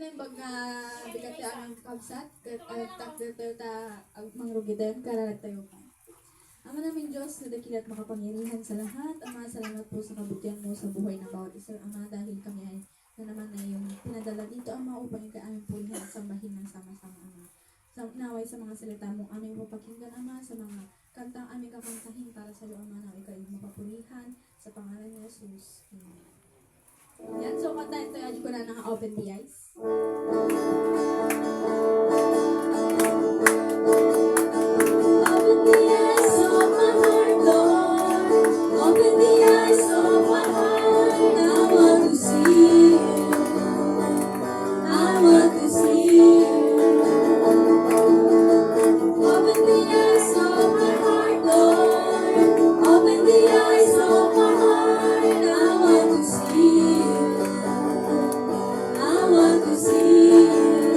na yung bag nga bigati ang kabsat, takder ta mangrugidem, karalag tayo ka. Ama namin Diyos, na dakilat makapangyarihan sa lahat. Ama, salamat po sa kabutihan mo sa buhay ng bawat isa. Ama, dahil kami ay na naman na yung pinadala dito, Ama, upang ikaw aming purihan at sambahin ng sama-sama, Ama. Naway sa mga salita mong aming mapakinggan, Ama, sa mga kantang aming kakantahin para sa iyo, Ama, na ikaw yung mapapurihan sa pangalan ni Jesus. Amen. Yan, so kanta ito, ko na naka-open the eyes. Open the eyes of my heart, Lord. Open the eyes of my heart. I want to see you. I want to see you. Open the eyes of my heart, Lord. Open the eyes of my heart. I want to see you. I want to see you.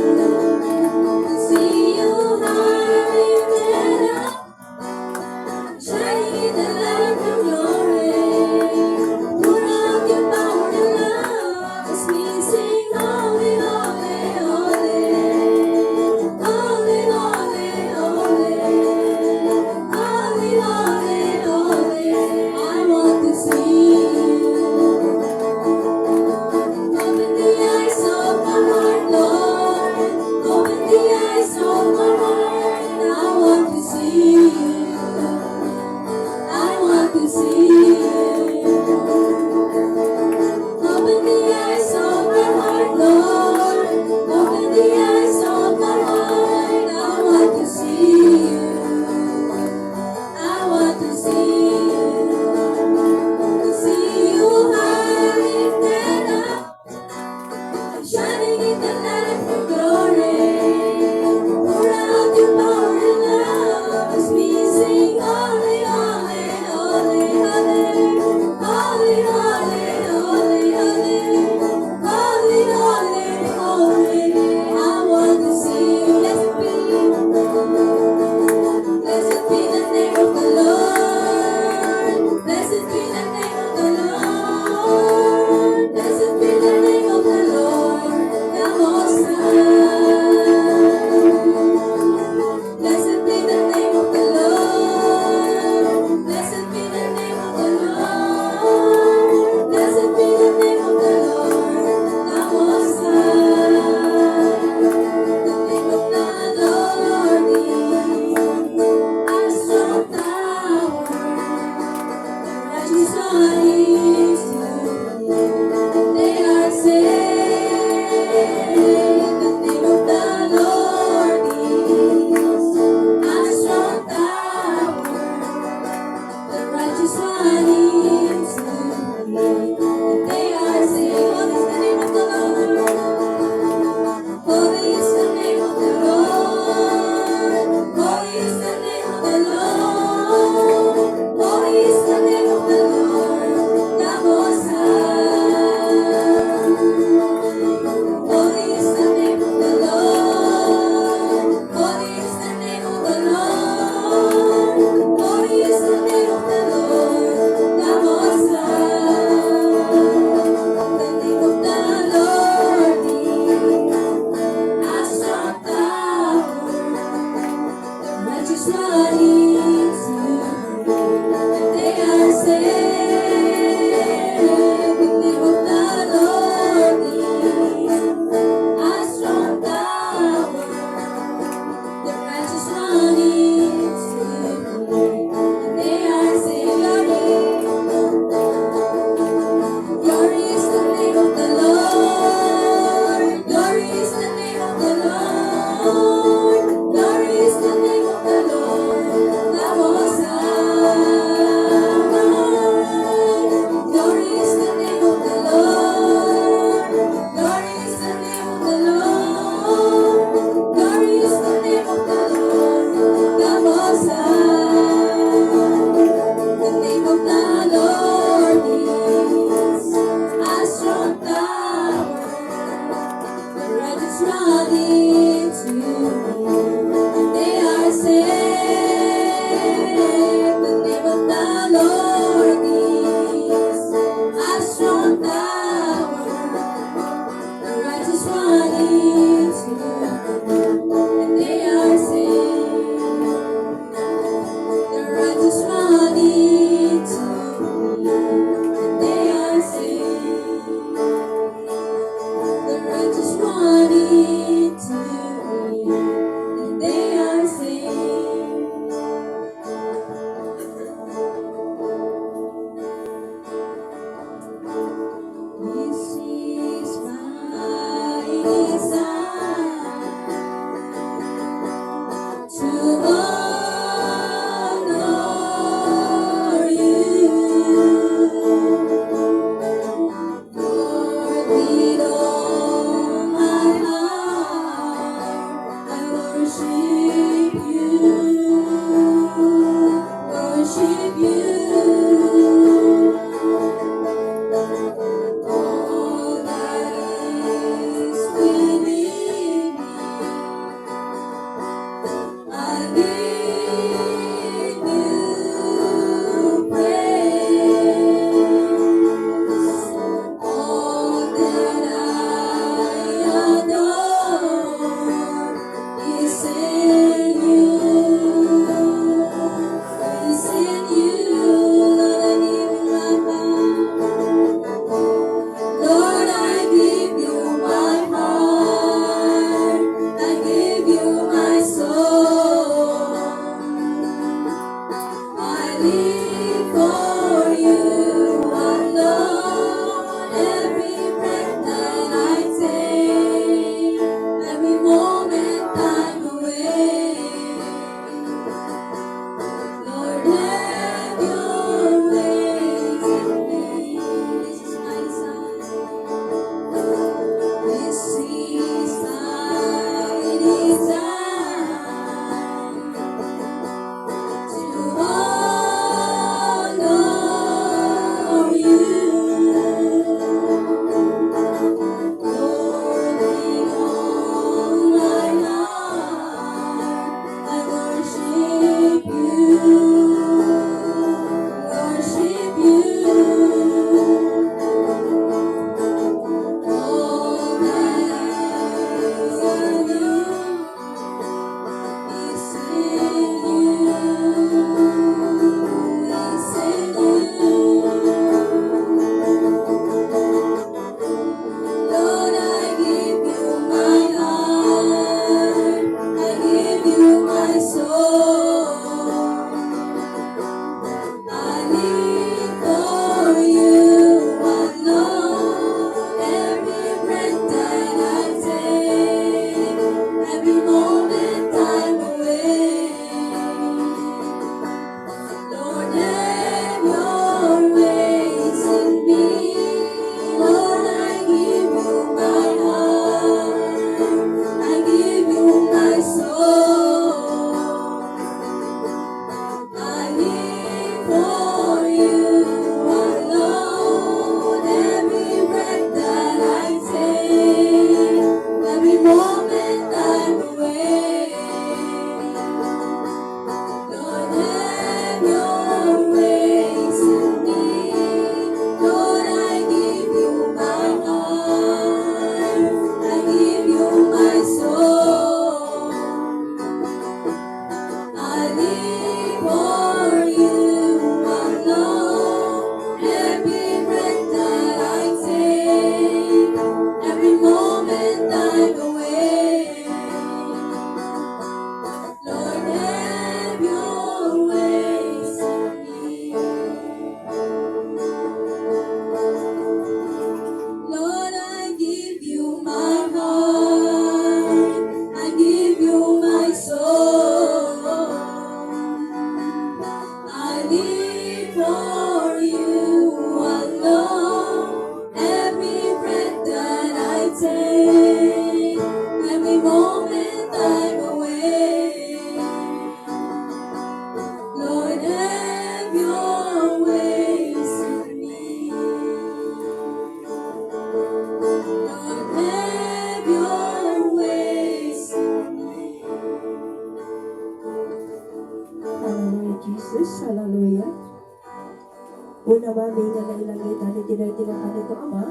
Una mami nga nailangit, ani tinay-tinakan ito, Ama.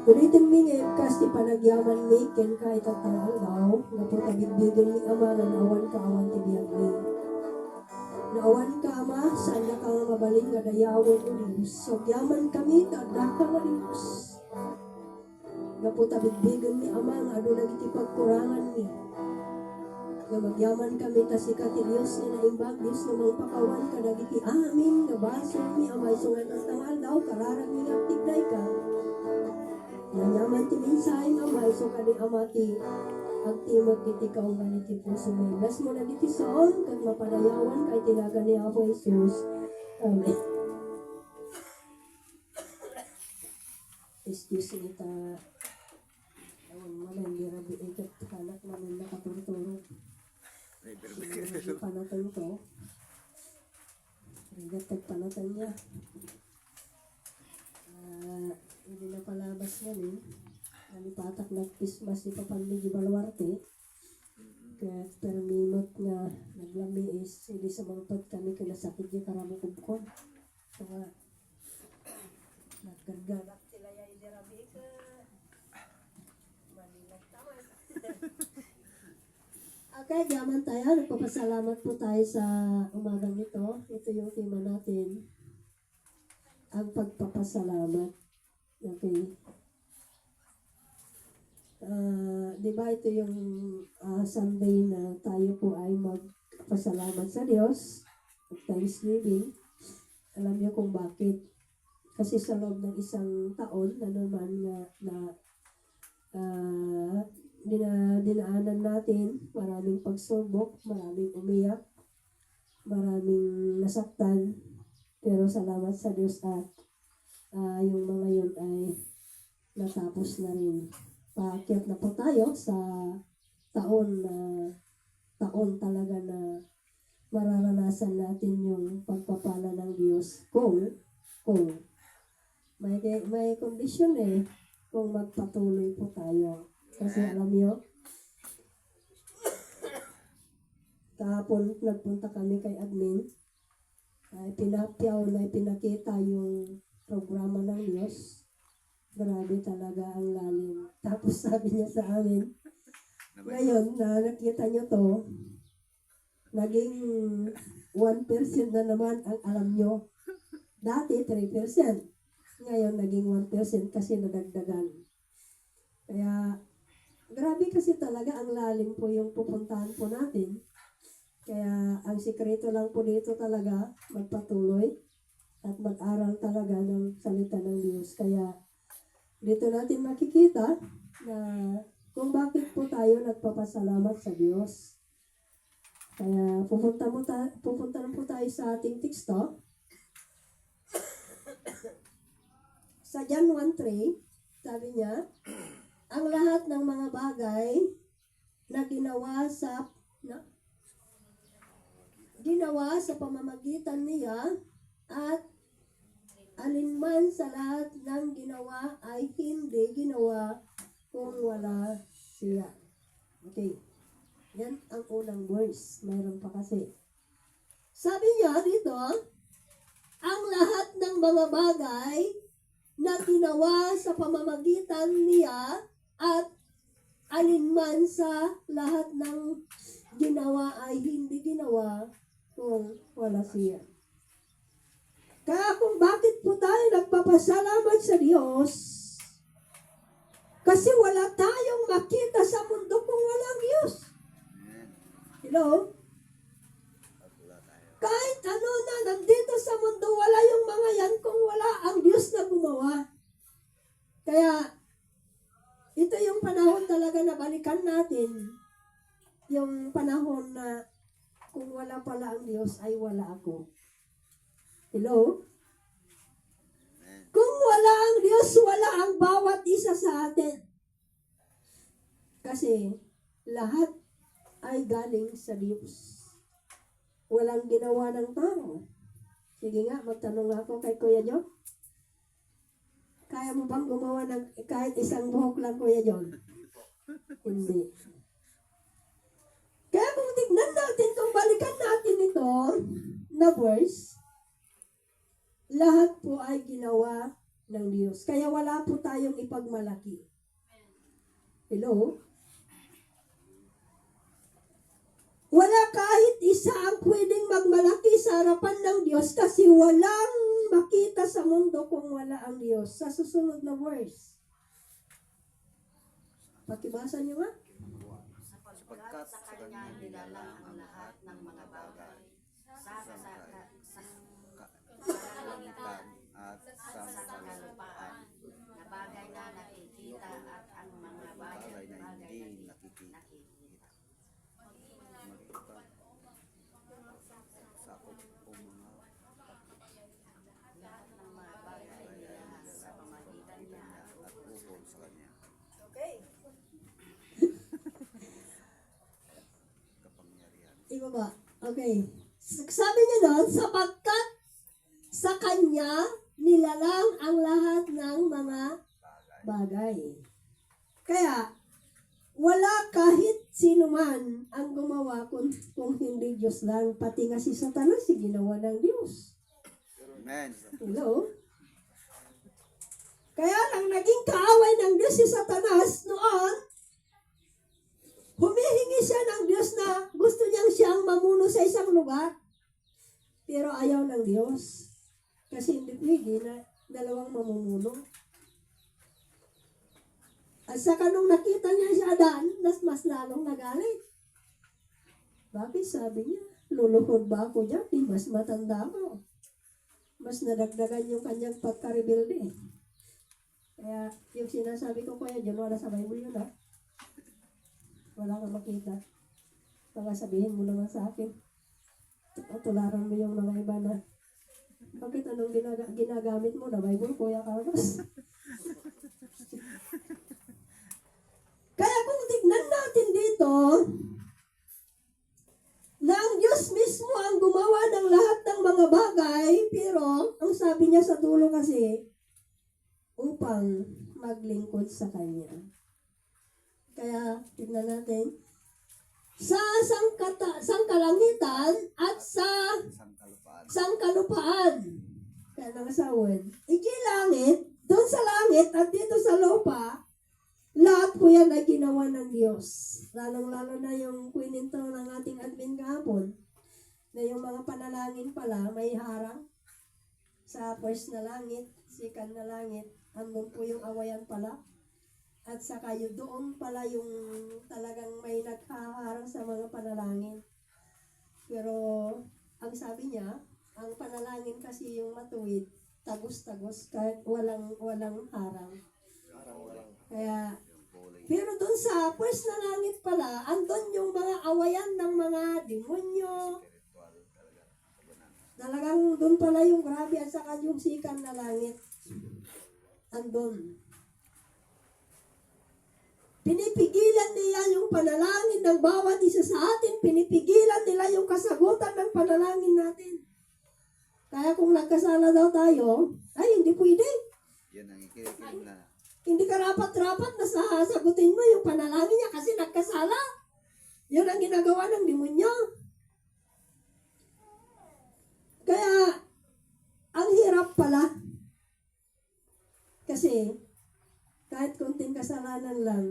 Ulitin mingit, kasi panagyaman mi, ken kahit at tangal daw, nga po tagigbigan ni Ama, nga naawan ka awan tibiyag mi. Naawan ka, Ama, saan na ka nga mabaling nga dayawon mo Diyos. So, yaman kami, tadaka nga Diyos. Nga po tabigbigan ni Ama, nga ano nagiti pagkurangan mi. Nga magyaman kami, tasikat ni Diyos, nga naimbag, Diyos nga magpakawan ka, nagiti amin, nga baso mi, Ama, isungan ang tangal daw, kararag mi nga tigday ka. Nanyaman ti minsay, Ama, iso ka ni Ama ti agtimot iti kaungan iti puso mo. Bless mo na diti soon, kag mapadayawan kay tinaga ni Apo Jesus. Amen. Excuse me ta. Awan mo na, hindi rabi ikat kanak namin nakaturo-turo. Hindi panatan ko. Hindi tagpanatan niya. Hindi na palabas ngayon. Nalipatak ng Christmas ni Papandi Baluarte. Kaya permimot nga naglami is hindi sa mangpad kami kaya sakit niya karamukubkon. Kaya nagkarganak sila ya hindi rabi ka. Malinag taman. Okay, yaman tayo. Nagpapasalamat po tayo sa umagang ito. Ito yung tema natin. Ang pagpapasalamat. Okay. Di ba ito yung Sunday na tayo po ay magpasalamat sa Diyos, Thanksgiving. Alam niyo kung bakit. Kasi sa loob ng isang taon na naman dinaanan natin, maraming pagsubok, maraming umiyak, maraming nasaktan. Pero salamat sa Diyos at yung mga yun ay natapos na rin. Paakyat na po tayo sa taon talaga na mararanasan natin yung pagpapala ng Diyos kung may kondisyon kung magpatuloy po tayo. Kasi alam niyo, kahapon nagpunta kami kay admin, ay pinapyaw na pinakita yung programa ng Diyos. Grabe talaga ang lalim. Tapos sabi niya sa amin, ngayon na nakita niyo to, naging 1% na naman ang alam niyo. Dati 3%. Ngayon naging 1% kasi nadagdagan. Kaya grabe kasi talaga ang lalim po yung pupuntahan po natin. Kaya ang sikreto lang po dito talaga magpatuloy at mag-aral talaga ng salita ng Diyos. Kaya dito natin makikita na kung bakit po tayo nagpapasalamat sa Diyos. Kaya pupunta na po tayo sa ating teksto. Sa John 1:3, sabi niya, ang lahat ng mga bagay na ginawa sa pamamagitan niya at alinman sa lahat ng ginawa ay hindi ginawa kung wala siya. Okay. Yan ang unang verse. Mayroon pa kasi. Sabi niya dito, ang lahat ng mga bagay na ginawa sa pamamagitan niya at alinman sa lahat ng ginawa ay hindi ginawa kung wala siya. Kaya kung bakit po tayo nagpapasalamat sa Diyos, kasi wala tayong makita sa mundo kung walang Diyos. Hello? Kahit ano na nandito sa mundo, wala yung mga yan kung wala ang Diyos na gumawa. Kaya, ito yung panahon talaga na balikan natin. Yung panahon na kung wala pala ang Diyos ay wala ako. Hello? Kung wala ang Diyos, wala ang bawat isa sa atin. Kasi lahat ay galing sa Diyos. Walang ginawa ng tao. Sige nga, magtanong ako kay Kuya John. Kaya mo bang gumawa ng kahit isang buhok lang, Kuya John? Hindi. Kaya kung tignan natin, kung balikan natin ito na verse, lahat po ay ginawa ng Diyos. Kaya wala po tayong ipagmalaki. Hello? Wala kahit isa ang pwedeng magmalaki sa harapan ng Diyos kasi walang makita sa mundo kung wala ang Diyos. Sa susunod na verse. Pakibasa niyo nga. Sapagkat sa kanya nilalang ang lahat ng mga bagay sa kalangitan at sa kalupaan, na bagay na nakikita at ang mga bagay na hindi nakikita. Sakop o mga lahat ng mga bagay na sa pamagitan niya at ukol sa kanya. Okay. Kapangyarihan. Ibaba. Okay. Sabi niya doon, sapagkat sa kanya nilalang ang lahat ng mga bagay. Kaya, wala kahit sino man ang gumawa kung hindi Diyos lang. Pati nga si Satanas, ginawa ng Diyos. Amen. Hello? Kaya lang naging kaaway ng Diyos si Satanas noon, humihingi siya ng Diyos na gusto niyang siyang mamuno sa isang lugar. Pero ayaw ng Diyos. Kasi hindi pwede na dalawang mamumuno. At saka nung nakita niya si Adan, mas lalong nagalit. Bakit sabi niya, luluhod ba ako dyan? Di mas matanda ako. Mas nadagdagan yung kanyang pagka-rebelde. Kaya yung sinasabi ko kuya dyan, wala sa Bible yun ha. Wala kang makita. Baka sabihin mo naman sa akin. Tularan mo yung mga iba na, bakit anong ginagamit mo na Bible, Kuya Carlos? Kaya kung tignan natin dito, na ang Diyos mismo ang gumawa ng lahat ng mga bagay, pero ang sabi niya sa dulo kasi, upang maglingkod sa Kanya. Kaya, tignan natin, sa sangkalangitan at sa Sangkalupaan. sangkalupaan. Kaya nangasawad. Iki langit, doon sa langit at dito sa lupa, lahat po yan ay ginawa ng Diyos. Lalong-lalo na yung kwininto ng ating admin kahapon, na yung mga panalangin pala may harang sa first na langit, second na langit, andun po yung awayan pala. At saka yun, doon pala yung talagang may naghaharang sa mga panalangin. Pero ang sabi niya, ang panalangin kasi yung matuwid, tagos-tagos kahit walang harang. Kaya, pero doon sa first na langit pala, andun yung mga awayan ng mga demonyo. Talagang doon pala yung grabe at saka yung sikan na langit. Andun. Pinipigilan nila yung panalangin ng bawat isa sa atin. Pinipigilan nila yung kasagutan ng panalangin natin. Kaya kung nagkasala daw tayo, ay hindi pwede. Yan ang ikikilim na. Hindi ka rapat-rapat na sasagutin mo yung panalangin niya kasi nagkasala. Yun ang ginagawa ng demonyo. Kaya, ang hirap pala. Kasi, kahit konting kasalanan lang,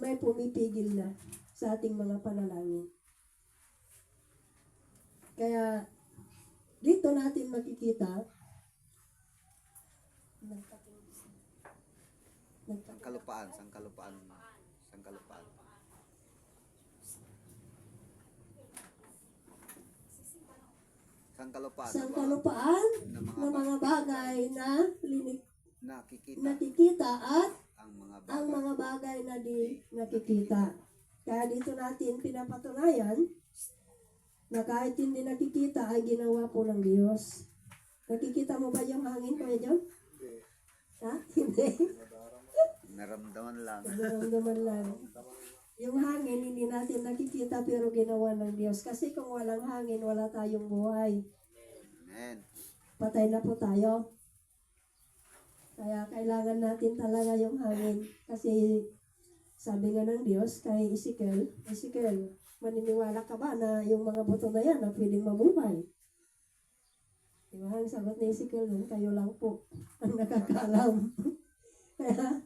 may pumipigil na sa ating mga panalangin. Kaya, dito natin makikita, Sangkalupaan. Sangkalupaan. Sangkalupaan. Sangkalupaan. sangkalupaan Na ng mga bagay na nakikita nakikita at ang mga ang bagay. mga bagay na di nakikita. Kaya dito natin pinapatunayan na kahit hindi nakikita ay ginawa po ng Diyos. Nakikita mo ba yung hangin, Kuya John? Ha? Hindi. Naramdaman lang. Naramdaman lang. Yung hangin, hindi natin nakikita pero ginawa ng Diyos. Kasi kung walang hangin, wala tayong buhay. Amen. Patay na po tayo. Kaya kailangan natin talaga yung hangin. Kasi sabi nga ng Diyos kay Ezekiel, Maniniwala ka ba na yung mga buto na yan na pwedeng mabuhay? Diba? Ang sagot ni Ezekiel nun, kayo lang po ang nakakaalam. Kaya,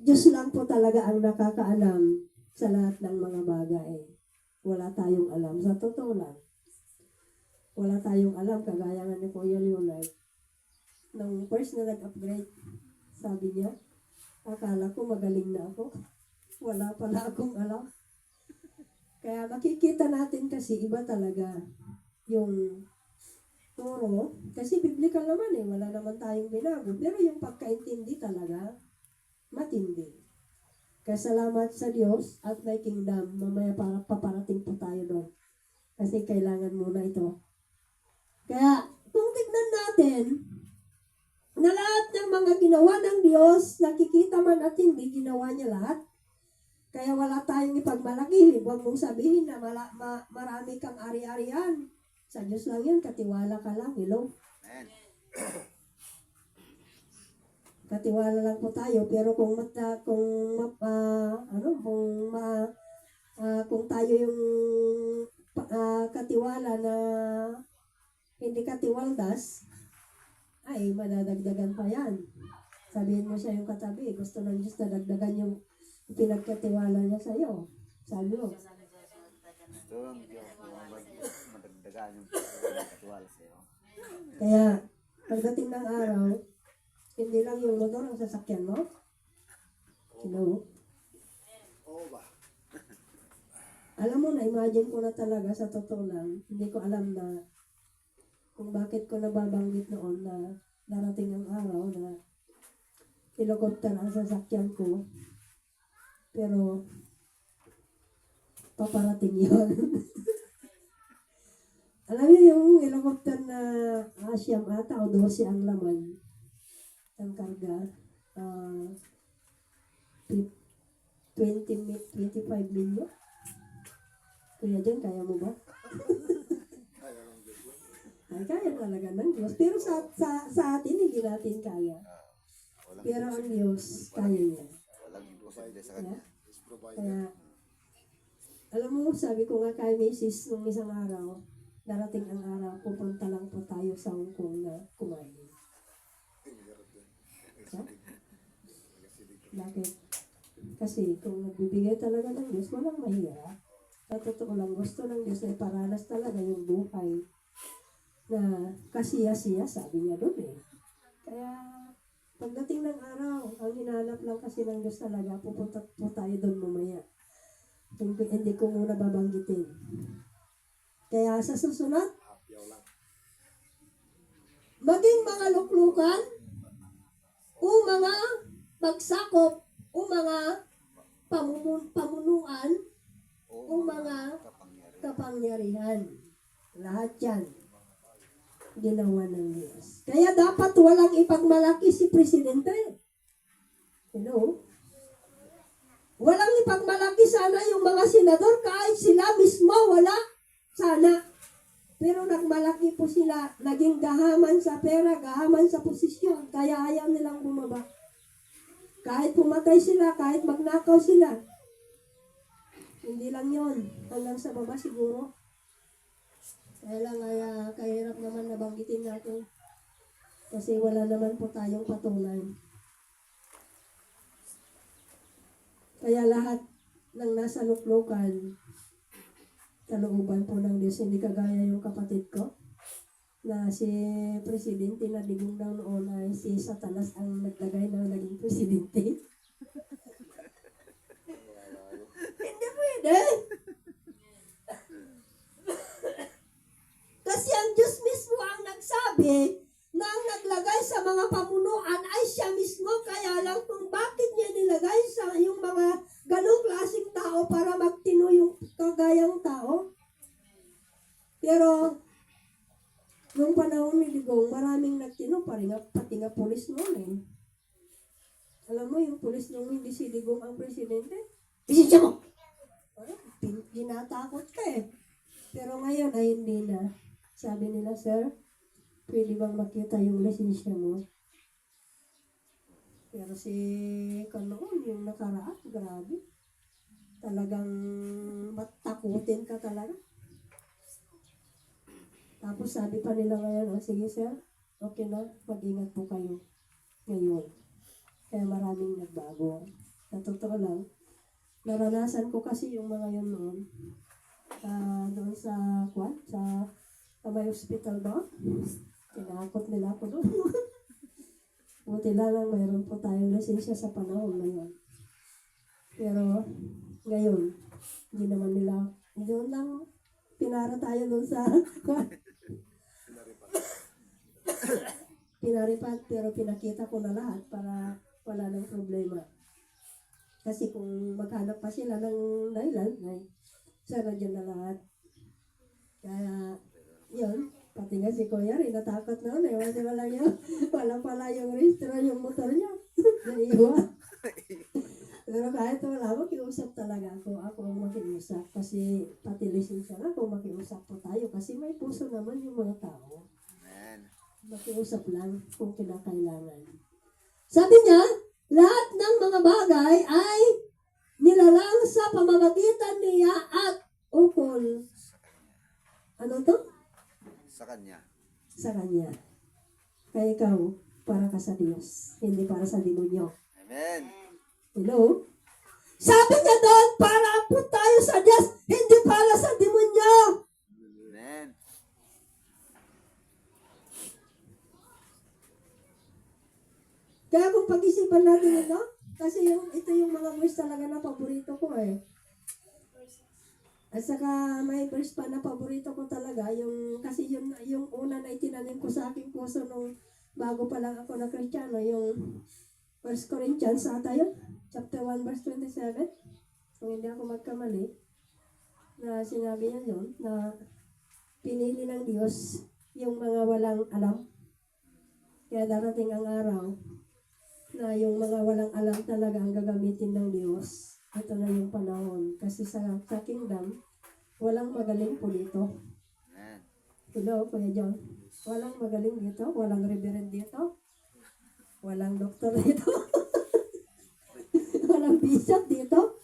Diyos lang po talaga ang nakakaalam sa lahat ng mga bagay. Wala tayong alam. Sa totoo lang, wala tayong alam. Kagaya nga ni Kuya Leonard. Nung first na nag-upgrade, sabi niya, akala ko magaling na ako. Wala pala akong alam. Kaya makikita natin kasi iba talaga yung turo. Kasi biblical naman wala naman tayong binago. Pero yung pagkaintindi talaga, matindi. Kaya salamat sa Diyos at may kingdom. Mamaya paparating po tayo doon. Kasi kailangan muna ito. Kaya kung tignan natin, na lahat ng mga ginawa ng Diyos, nakikita man at hindi, ginawa niya lahat. Kaya wala tayong ipagmalaki. Huwag mong sabihin na marami kang ari-arian. Sa Diyos lang yan, katiwala ka lang. Hello? Amen. Katiwala lang po tayo. Pero kung tayo yung katiwala na hindi katiwaldas, ay madadagdagan pa yan. Sabihin mo siya yung katabi, gusto ng Diyos na dagdagan yung pinagkatiwala niya sa'yo. Sabi mo. Gusto ng Diyos madagdagan yung pagkatiwala sa'yo. Kaya, pagdating ng araw, hindi lang yung motor ang sasakyan mo. Hello? Oo ba? Alam mo na, imagine ko na talaga sa totoo lang, hindi ko alam na kung bakit ko nababanggit noon na darating ang araw na helicopter ang sasakyan ko. Pero, paparating yun. Alam niyo yung helicopter na Siyam ata o 12 ang laman ng karga. 25 million. Kuya John, kaya mo ba? Ay, kaya talaga ng Diyos. Pero sa atin, hindi natin kaya. Pero ang Diyos, kaya niya. Walang imposible sa Kaya, kanya. kaya, alam mo, sabi ko nga kay Mrs. nung isang araw, darating ang araw, pupunta lang po tayo sa Hong Kong na kumain. Ha? Bakit? Kasi kung nagbibigay talaga ng Diyos, walang mahirap. Sa totoo lang, gusto ng Diyos ay paranas talaga yung buhay na kasiya-siya, sabi niya doon Kaya, pagdating ng araw, ang hinanap lang kasi ng Diyos talaga, pupunta po tayo doon mamaya. Hindi ko muna babanggitin. Kaya sa susunod, maging mga luklukan, o mga pagsakop, o mga pamunuan, o mga kapangyarihan. Lahat yan, ginawa ng Diyos. Kaya dapat walang ipagmalaki si Presidente. Hello? Walang ipagmalaki sana yung mga senador kahit sila mismo wala. Sana. Pero nagmalaki po sila, naging gahaman sa pera, gahaman sa posisyon, kaya ayaw nilang bumaba. Kahit pumatay sila, kahit magnakaw sila. Hindi lang yon, hanggang sa baba siguro. Kaya lang, kahirap naman nabanggitin natin. Kasi wala naman po tayong patunay. Kaya lahat ng nasa luklukan, kalooban po ng Diyos, hindi kagaya yung kapatid ko, na si Presidente na digong daw noon ay si Satanas ang naglagay na naging Presidente. Hindi pwede. Kasi ang Diyos mismo ang nagsabi na ang naglagay sa mga pamunuan ay siya mismo, kaya lang kung bakit niya nilagay sa yung mga ganong klaseng tao para magtino yung kagayang tao. Pero, nung panahon ni Digong, maraming nagtino pa rin, pati nga pulis noon Alam mo, yung pulis nung hindi si Digong ang presidente, bisitya mo! Ginatakot ka Pero ngayon ay hindi na. Sabi nila, sir, pwede bang makita yung lisensya mo? Pero si Kanoon, yung nakaraan, grabe. Talagang matakutin ka talaga. Tapos sabi pa nila ngayon, oh, sige sir, okay na, mag-ingat po kayo ngayon. Kaya maraming nagbago. Sa totoo lang, naranasan ko kasi yung mga yun noon. Doon sa may hospital ba? Tinakot nila ako doon. Buti na lang mayroon po tayong lisensya sa panahon na yun. Pero ngayon, hindi naman nila, doon lang pinara tayo doon sa pinaripat, pero pinakita ko na lahat para wala ng problema. Kasi kung maghanap pa sila ng dahilan, ay sarado na lahat. Kaya, yun, pati nga si Kuya rin, natakot noon eh. Wala pala yung registro yung motor niya. Naiiwan. Pero kahit wala, makiusap talaga ako. Ako ang makiusap. Kasi pati lisensya na ako, makiusap po tayo. Kasi may puso naman yung mga tao. Amen. Makiusap lang kung kinakailangan. Sabi niya, lahat ng mga bagay ay nilalang sa pamamagitan niya at ukol. Ano to? Sa Kanya. Sa Kanya. Kaya ikaw, para ka sa Diyos, hindi para sa demonyo. Amen. Hello? Sabi niya doon, para po tayo sa Diyos, hindi para sa demonyo. Amen. Kaya kung pag-isipan natin ito, kasi ito yung mga verse talaga na paborito ko eh. At saka may verse pa na paborito ko talaga, kasi yung una na itinanim ko sa aking puso nung bago pa lang ako na Kristiyano, yung 1 Corinthians ata yun, chapter 1 verse 27, kung hindi ako magkamali, na sinabi niya yun, na pinili ng Diyos yung mga walang alam. Kaya darating ang araw na yung mga walang alam talaga ang gagamitin ng Diyos. Ito na yung panahon. Kasi sa kingdom, walang magaling po dito. Amen. Hello, Kuya John. Walang magaling dito. Walang reverend dito. Walang doktor dito. Walang bishop dito.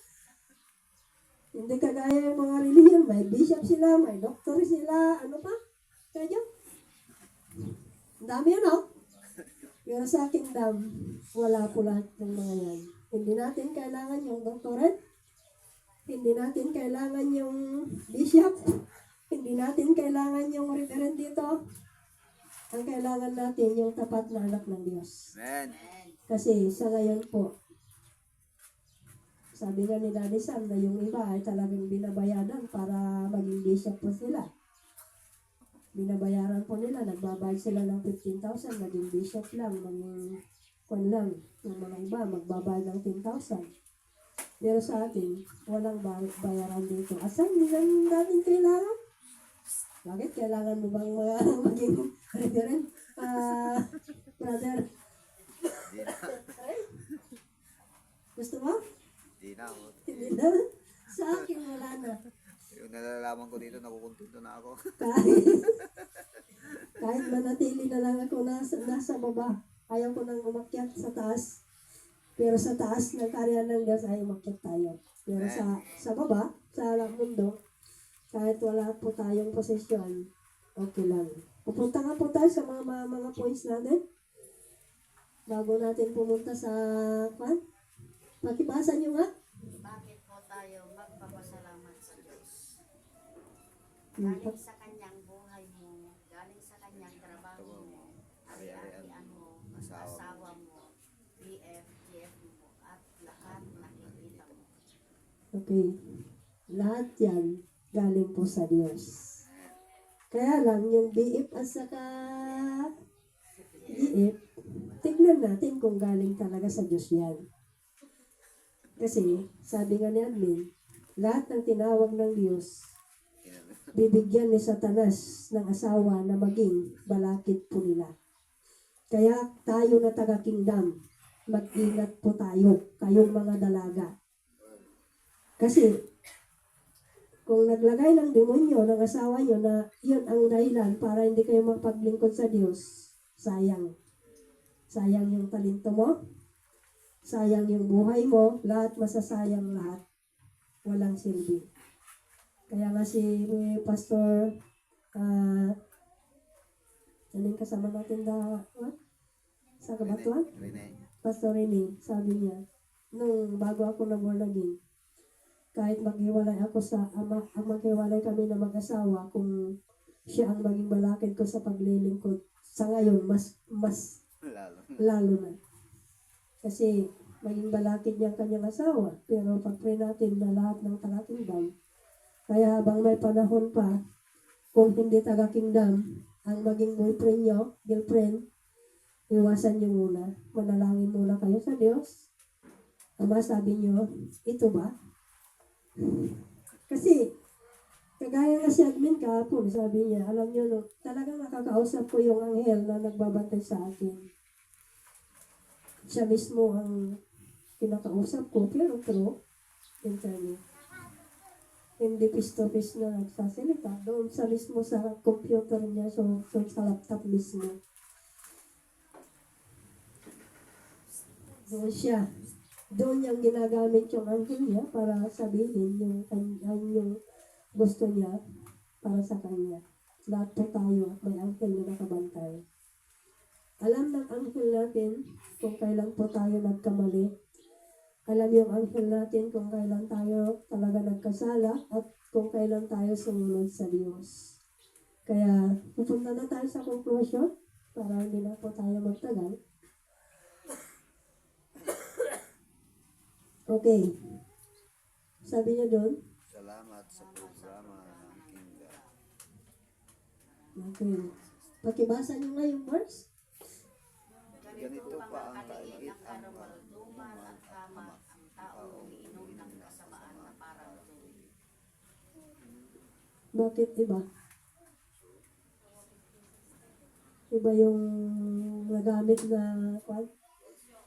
Hindi kagaya yung mga relihiyon. May bishop sila, may doktor sila. Ano pa? Kuya John? Ang dami yun, oh. Pero sa kingdom, wala po lahat ng mga yan. Hindi natin kailangan yung doctorate. Hindi natin kailangan yung bishop. Hindi natin kailangan yung reverend dito. Ang kailangan natin yung tapat na anak ng Diyos. Amen. Kasi sa ngayon po, sabi nga ni Daddy Sam na yung iba ay talagang binabayaran para maging bishop po sila. Binabayaran po nila, nagbabayad sila ng 15,000, maging bishop lang, maging kwan lang. Yung mga iba, magbabayad ng 10,000. Pero sa atin, walang bayaran dito. Asan, hindi lang natin kailangan? Bakit kailangan mo bang maging reverend? Brother? Di na. Gusto mo? Di na. Hindi na. Sa akin, wala na. Yung nalalaman ko dito, nakukuntunto na ako. Kahit manatili na lang ako nasa baba, ayaw ko nang umakyat sa taas. Pero sa taas ng karya ng Diyos ay umakyat tayo. Pero sa baba, sa mundo, kahit wala po tayong posisyon, okay lang. Pupunta nga po tayo sa mga points natin. Bago natin pumunta sa kwan. Pakibasa nyo nga. Bakit po tayo magpapasalamat sa Diyos? Galing sa kanyang buhay mo, galing sa kanyang trabaho mo, ari-arian mo, asawa mo, BF mo, at lahat nakikita mo. Okay. Lahat yan galing po sa Diyos. Kaya lang, yung BF at saka BF, tignan natin kung galing talaga sa Diyos yan. Kasi, sabi nga ni Admin, lahat ng tinawag ng Diyos, bibigyan ni Satanas ng asawa na maging balakid po nila. Kaya tayo na taga-kingdom, mag-ingat po tayo, kayong mga dalaga. Kasi, kung naglagay ng demonyo ng asawa nyo na yun ang dahilan para hindi kayo mapaglingkod sa Diyos, sayang. Sayang yung talento mo, sayang yung buhay mo, lahat masasayang lahat. Walang silbi. Kaya nga si Pastor, ano yung kasama natin sa kabatuan? Rene. Pastor Rene, sabi niya, nung bago ako na born again, kahit maghiwalay ako sa ama, ang maghiwalay kami na mag-asawa, kung siya ang maging balakid ko sa paglilingkod, sa ngayon, mas Lalo. lalo na. Kasi maging balakid niya ang kanyang asawa, pero pag-pray natin na lahat ng taga-kingdom, kaya habang may panahon pa, kung hindi taga-kingdom, ang maging boyfriend niyo, girlfriend, iwasan niyo muna. Manalangin muna kayo sa Diyos. Ama, sabi niyo, ito ba? Kasi, kagaya nga si admin kahapon, sabi niya, alam niyo, no, talagang nakakausap ko yung anghel na nagbabantay sa akin. Siya mismo ang kinakausap ko, pero through internet. Hindi face-to-face na nagsasalita. Doon sa mismo sa computer niya, so sa laptop mismo. Doon siya. Doon niyang ginagamit yung anghel niya para sabihin yung gusto niya para sa kanya. Lahat po tayo, may anghel na nakabantay. Alam ng anghel natin kung kailan po tayo nagkamali. Alam yung anghel natin kung kailan tayo talaga nagkasala at kung kailan tayo sumunod sa Diyos. Kaya pupunta na tayo sa conclusion para hindi na po tayo magtagal. Okay. Sabi niya doon, Salamat sa programa ng Kingdom. okay. Pakibasa niyo nga yung verse. Ganito pa ang kaiit ang karumalduman at tama ang taong umiinom ng kasamaan na parang tubig. Bakit iba? Iba yung nagamit na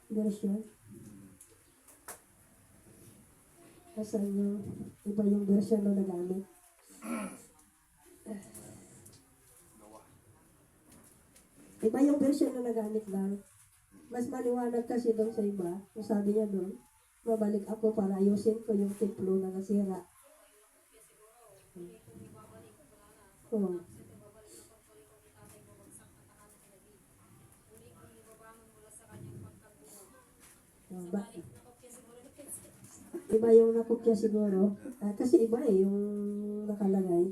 version. Asan yung iba yung version na nagamit? Iba yung version na nagamit lang. Mas maliwanag kasi doon sa iba. Kung sabi niya doon, babalik ako para ayusin ko yung templo na nasira. Oh. Iba yung nakopya siguro. Kasi iba yung nakalagay.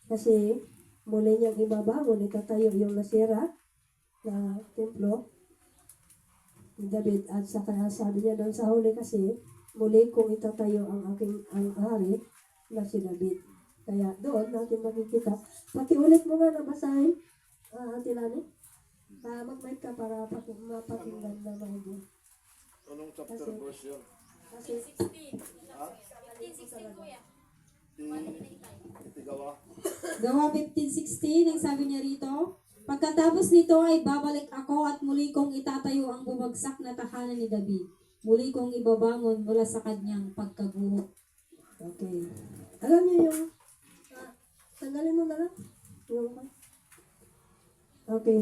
Kasi muli niyang ibabangon, itatayo yung nasira na templo ni David. At saka sabi niya doon sa huli kasi, muli kong itatayo ang hari na si David. Kaya doon natin makikita. Pakiulit mo nga na basahin, Ate Lani. Mag-mic ka para mapakinggan na maigi. Anong chapter verse yun? Kasi, Itigawa? Gawa 15:16, ang sabi niya rito, pagkatapos nito ay babalik ako at muli kong itatayo ang bumagsak na tahanan ni David. Muli kong ibabangon mula sa kanyang pagkaguho. okay. Alam niyo yung, tanggalin mo na lang. Okay.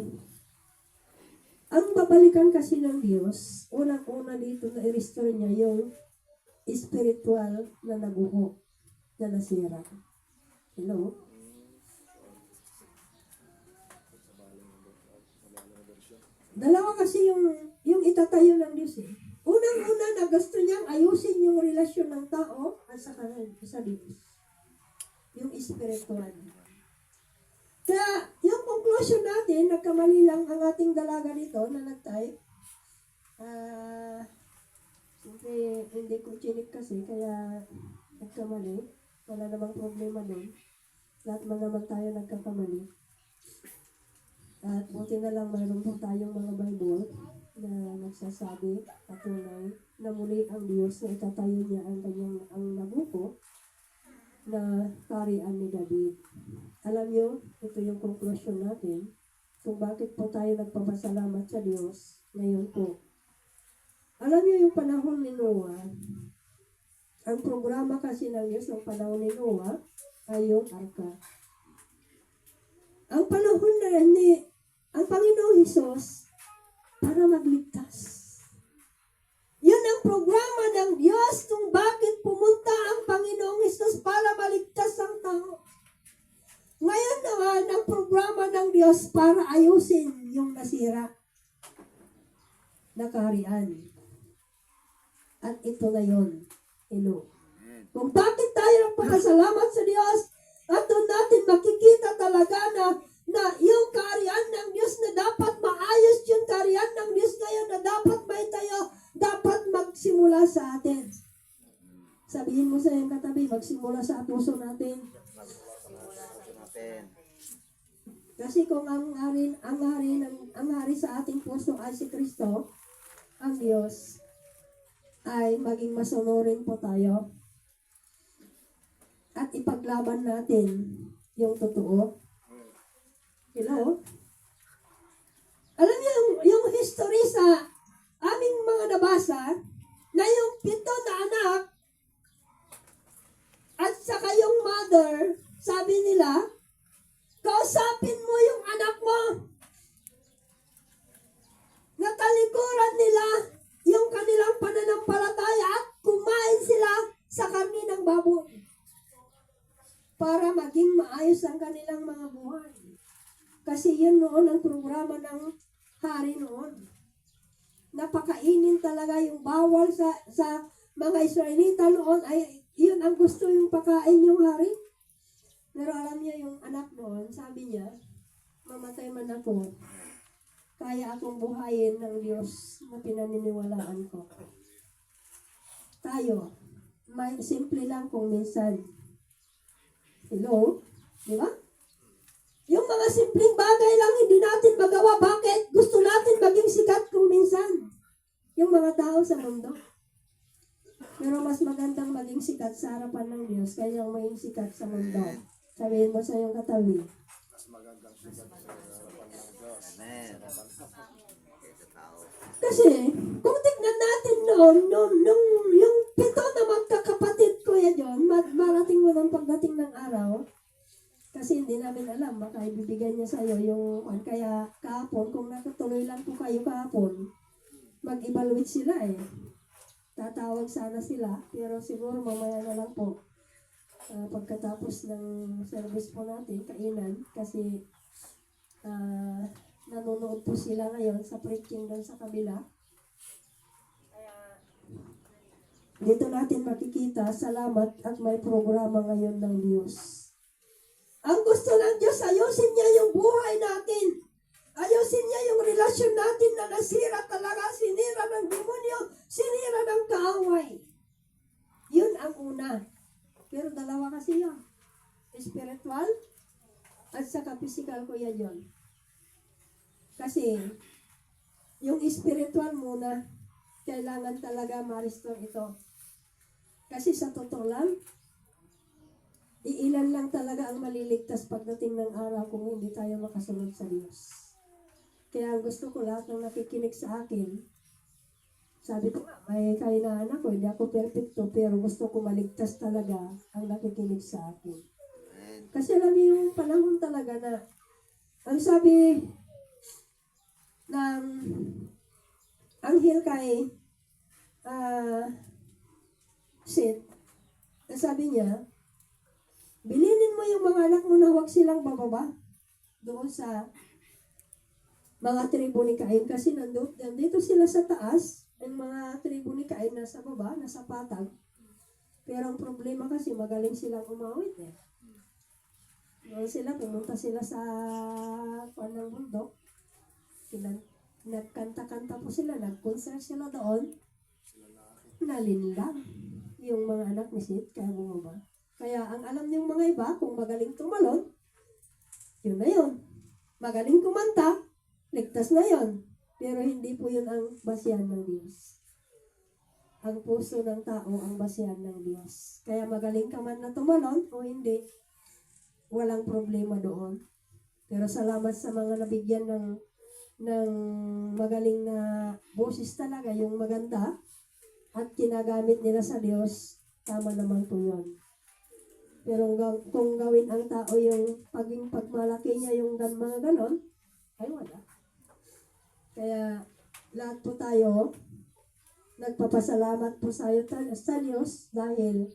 Ang babalikan kasi ng Diyos, unang-una dito na i-restore niya yung spiritual na naguho, na nasira. Hello? Dalawa kasi yung itatayo ng Diyos eh. Unang-una na gusto niyang ayusin yung relasyon ng tao at sa Diyos. Yung spiritual. Kaya yung conclusion natin, nagkamali lang ang ating dalaga dito na nag-type. Siyempre, hindi ko chinik kasi, kaya nagkamali. Wala namang problema doon. Lahat man naman tayo nagkakamali. At buti na lang mayroon po tayong mga Bible na nagsasabi at tunay na muli ang Diyos na itatayo niya ang nabuko na tarian ni David. Alam niyo, ito yung conclusion natin kung bakit po tayo nagpapasalamat sa Diyos ngayon po. Alam niyo yung panahon ni Noah, ang programa kasi ng Diyos ng panahon ni Noah ay yung arka. Ang panahon na ang Panginoong Hesus para magligtas. Yun Yan ang programa ng Diyos kung bakit pumunta ang Panginoong Hesus para maligtas ang tao. Ngayon naman, ang programa ng Diyos para ayusin yung nasira na kaharian. At ito na yun. Hello. Kung bakit tayo nagpapasalamat sa Diyos, at doon natin makikita talaga na yung kaharian ng Diyos na dapat maayos yung kaharian ng Diyos ngayon na dapat may tayo, dapat magsimula sa atin. Sabihin mo sa iyong katabi, magsimula sa puso natin. natin. Kasi kung ang hari sa ating puso ay si Kristo, ang Diyos, ay maging masunurin po tayo. At ipaglaban natin yung totoo. Hello? Alam niyo, yung history sa aming mga nabasa, na yung 7 na anak, at saka yung mother, sabi nila, kausapin mo yung anak mo. Natalikuran nila yung kanilang pananampalataya at kumain sila sa karni ng baboy para maging maayos ang kanilang mga buhay. Kasi yun noon ang programa ng hari noon. Napakainin talaga yung bawal sa mga Israelita noon ay yun ang gusto yung pakain yung hari. Pero alam niya yung anak noon, sabi niya, mamatay man ako, kaya akong buhayin ng Diyos na pinaniniwalaan ko. Tayo, may simple lang kung minsan. Hello? Di ba? Yung mga simpleng bagay lang hindi natin magawa. Bakit? Gusto natin maging sikat kung minsan. Yung mga tao sa mundo. Pero mas magandang maging sikat sa harapan ng Diyos kaysa maging sikat sa mundo. Sabihin mo sa iyong katabi. Amen. Kaysa tao. Kasi, kung tignan natin noon, yung 7 na magkakapatid ko yan yun, marating mo ng pagdating ng araw, kasi hindi namin alam, baka ibibigay niya sa'yo yung, kaya kahapon, kung natutuloy lang po kayo kahapon, mag-evaluate sila eh. Tatawag sana sila, pero siguro mamaya na lang po. Pagkatapos ng service po natin, kainan, kasi nanonood po sila ngayon sa preaching doon sa kabila. Kaya dito natin makikita, salamat at may programa ngayon ng Diyos. Ang gusto ng Diyos, ayusin niya yung buhay natin. Ayusin niya yung relasyon natin na nasira talaga, sinira ng demonyo, sinira ng kaaway. Yun ang una. Pero dalawa kasi yun. Spiritual at saka physical ko yan yun. Kasi yung spiritual muna, kailangan talaga ma-restore ito. Kasi sa totoo lang, iilan lang talaga ang maliligtas pagdating ng araw kung hindi tayo makasunod sa Diyos. Kaya gusto ko lahat ng nakikinig sa akin, sabi ko, may kainaan ako, hindi ako perfecto, pero gusto ko maligtas talaga ang nakikinig sa akin. Kasi alam niyo yung panahon talaga na, ang sabi ng anghel kay Seth, sabi niya, bilinin mo yung mga anak mo na huwag silang bababa doon sa mga tribo ni Cain kasi nandito sila sa taas, ang mga tribo ni Cain nasa baba, nasa patag. Pero ang problema kasi magaling silang umawit eh. Doon sila, pumunta sila sa panang bundok. Nagkanta-kanta po sila, nag-concert sila doon. Nalinlang yung mga anak ni Seth, kaya bumaba. Kaya ang alam niyong mga iba, kung magaling tumalon, yun na yun. Magaling kumanta, ligtas na yun. Pero hindi po yun ang basihan ng Diyos. Ang puso ng tao ang basihan ng Diyos. Kaya magaling ka man na tumalon o hindi, walang problema doon. Pero salamat sa mga nabigyan ng magaling na boses talaga, yung maganda, at kinagamit nila sa Diyos, tama naman po yun. Pero kung gawin ang tao yung pagmalaki niya yung mga ganon, ay wala. Kaya lahat po tayo nagpapasalamat po sa Diyos dahil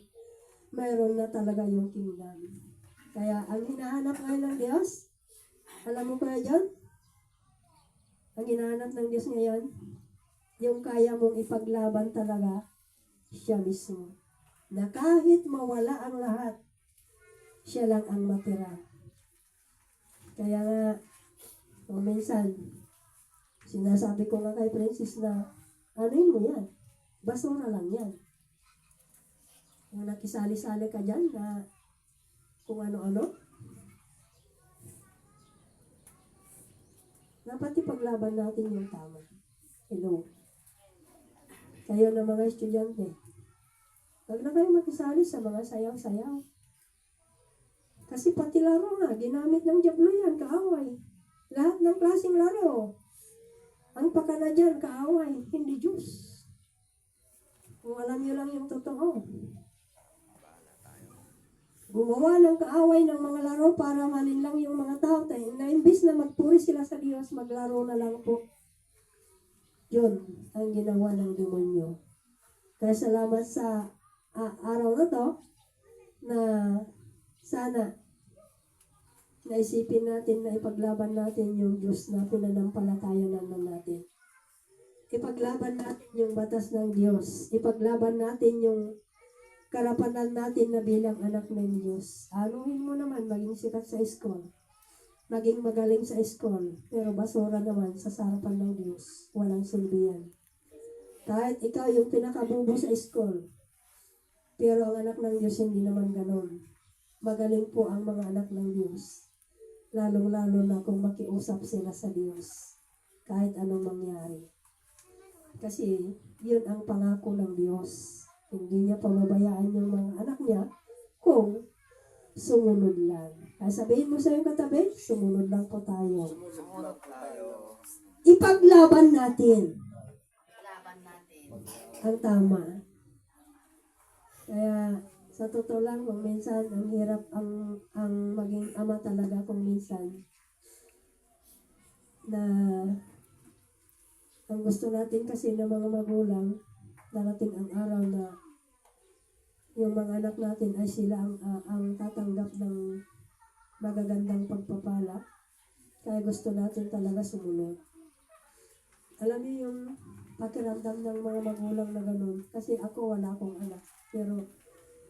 mayroon na talaga yung kingdom. Kaya ang hinahanap ngayon ng Diyos, alam mo kaya John? Ang hinahanap ng Diyos ngayon, yung kaya mong ipaglaban talaga, siya mismo. Na kahit mawala ang lahat, siya lang ang matira. Kaya nga, kung minsan, sinasabi ko nga kay Princess na, anuin mo yan? Basura lang yan. Kung nakisali-sali ka dyan na kung ano-ano, dapat ipaglaban natin yung tama. Hello. Kayo na mga estudyante, huwag na kayo makisali sa mga sayaw-sayaw. Kasi pati laro nga, ginamit ng Diablo yan, kaaway. Lahat ng klaseng laro. Ang pakana dyan, kaaway, hindi Diyos. Kung alam nyo lang yung totoo. Gumawa ng kaaway ng mga laro para manin lang yung mga tao. Na imbis na magpuri sila sa Diyos, maglaro na lang po. Yun ang ginawa ng demonyo. Kaya salamat sa araw na to na sana naisipin natin na ipaglaban natin yung Diyos na pinanampalatayanan natin. Ipaglaban natin yung batas ng Diyos. Ipaglaban natin yung karapatan natin na bilang anak ng Diyos. Anuhin mo naman maging sikat sa school. Maging magaling sa school. Pero basura naman sa sarapan ng Diyos. Walang silbi yan. Kahit ikaw yung pinakabubo sa school. Pero ang anak ng Diyos hindi naman ganon. Magaling po ang mga anak ng Diyos. Lalong-lalo na kung makiusap sila sa Diyos. Kahit anong mangyari. Kasi yun ang pangako ng Diyos. Hindi niya pamabayaan yung mga anak niya kung sumunod lang. Kaya sabihin mo sa iyong katabi, sumunod lang po tayo. Sumunod tayo. Ipaglaban natin Laban natin. ang tama. Kaya sa totoo lang, kung minsan ang hirap ang maging ama talaga kung minsan na ang gusto natin kasi ng mga magulang, darating ang araw na yung mga anak natin ay sila ang tatanggap ng magagandang pagpapala. Kaya gusto natin talaga sumunod. Alam niyo yung pakiramdam ng mga magulang na ganun. Kasi ako wala akong anak. Pero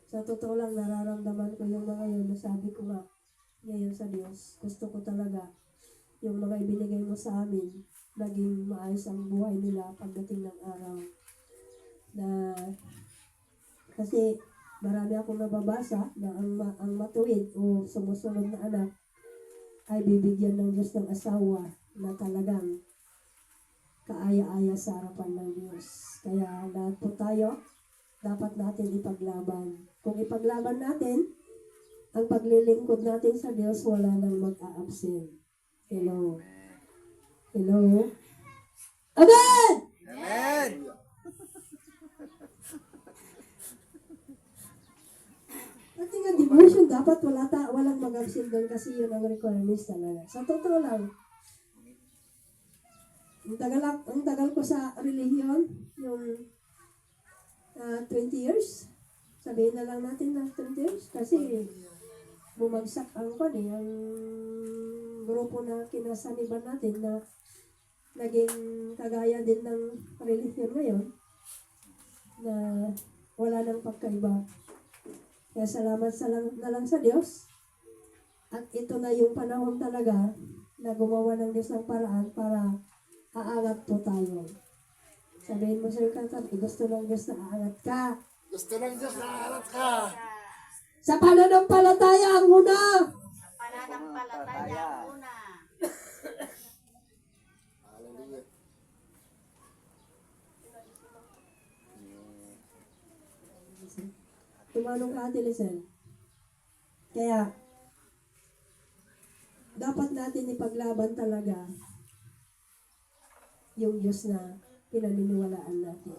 sa totoo lang nararamdaman ko yung mga yun. Nasabi ko nga ngayon sa Diyos. Gusto ko talaga yung mga ibinigay mo sa amin, naging maayos ang buhay nila pagdating ng araw. Na kasi marami akong nababasa na ang matuwid o sumusunod na anak ay bibigyan ng Diyos ng asawa na talagang kaaya-aya sa harapan ng Diyos. Kaya lahat po tayo, dapat natin ipaglaban. Kung ipaglaban natin, ang paglilingkod natin sa Diyos, wala nang mag-a-absent. Hello. Hello. Amen! Amen! At nga, devotion, dapat walang mag-absent doon kasi yun ang requirements talaga. Sa totoo lang, ang tagal ko sa relihiyon, yung 20 years. Sabihin na lang natin na 20 years. Kasi bumagsak ang grupo na kinasaniban natin na naging kagaya din ng relihiyon ngayon na wala nang pagkaiba. Kaya salamat na lang sa Diyos. At ito na yung panahon talaga na gumawa ng Diyos ng paraan para aangat po tayo. Sabihin mo sa iyo katabi, gusto ng Diyos na aangat ka. Gusto ng Diyos na harap ka. Sa pananampalataya ang una. Pananampalataya una. Hallelujah. Tumanong ka, Ate Lizelle. Kaya, dapat natin ipaglaban talaga yung Diyos na pinaniniwalaan natin.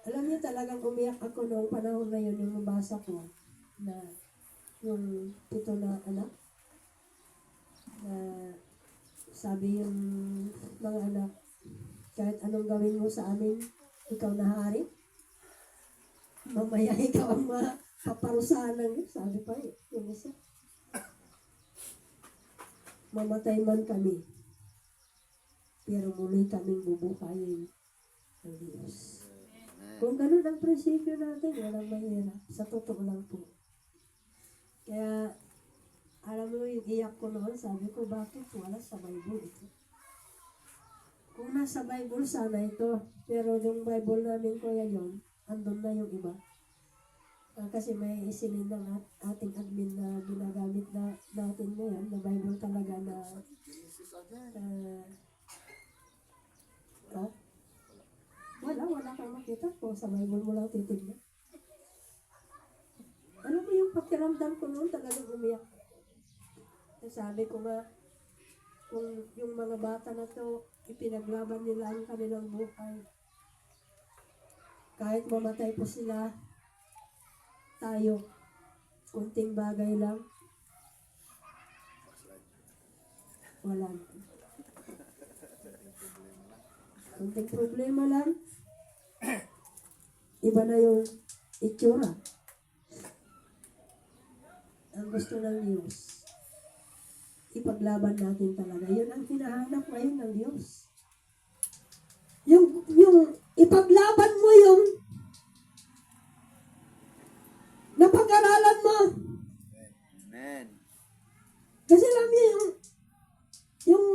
Alam niyo, talagang umiyak ako noong panahon na yun, yung mabasa ko na yung 7 na anak na sabi yung mga anak, Kahit anong gawin mo sa amin, ikaw na hari. Mamaya ikaw ang mapaparusahan ng, sabi pa yung isa. Mamatay man kami, pero muli kaming bubuhayin ng Diyos. Kung ganun ang prinsipyo natin, walang mahirap. Sa totoo lang po. Kaya, alam mo yung iyak ko noon, sabi ko, bakit wala sa Bible ito? Kung nasa Bible, sana ito. Pero yung Bible namin, kuya yun, andun na yung iba. Kasi may isilin ng ating admin na ginagamit na natin ngayon, na Bible talaga na wala kang makita po. Sa Bible mo lang titignan. Alam mo yung pakiramdam ko noon, talagang umiyak. Sabi ko nga, kung yung mga bata na to, ipinaglaban nila ang kanilang buhay. Kahit mamatay po sila, tayo, kunting bagay lang, wala na. Kunting problema lang, iba na yung itsura. Ang gusto ng Diyos, ipaglaban natin talaga. Yun ang hinahanap ngayon ng Diyos. Yung ipaglaban mo yung napag-aralan mo. Amen. Kasi alam niyo yung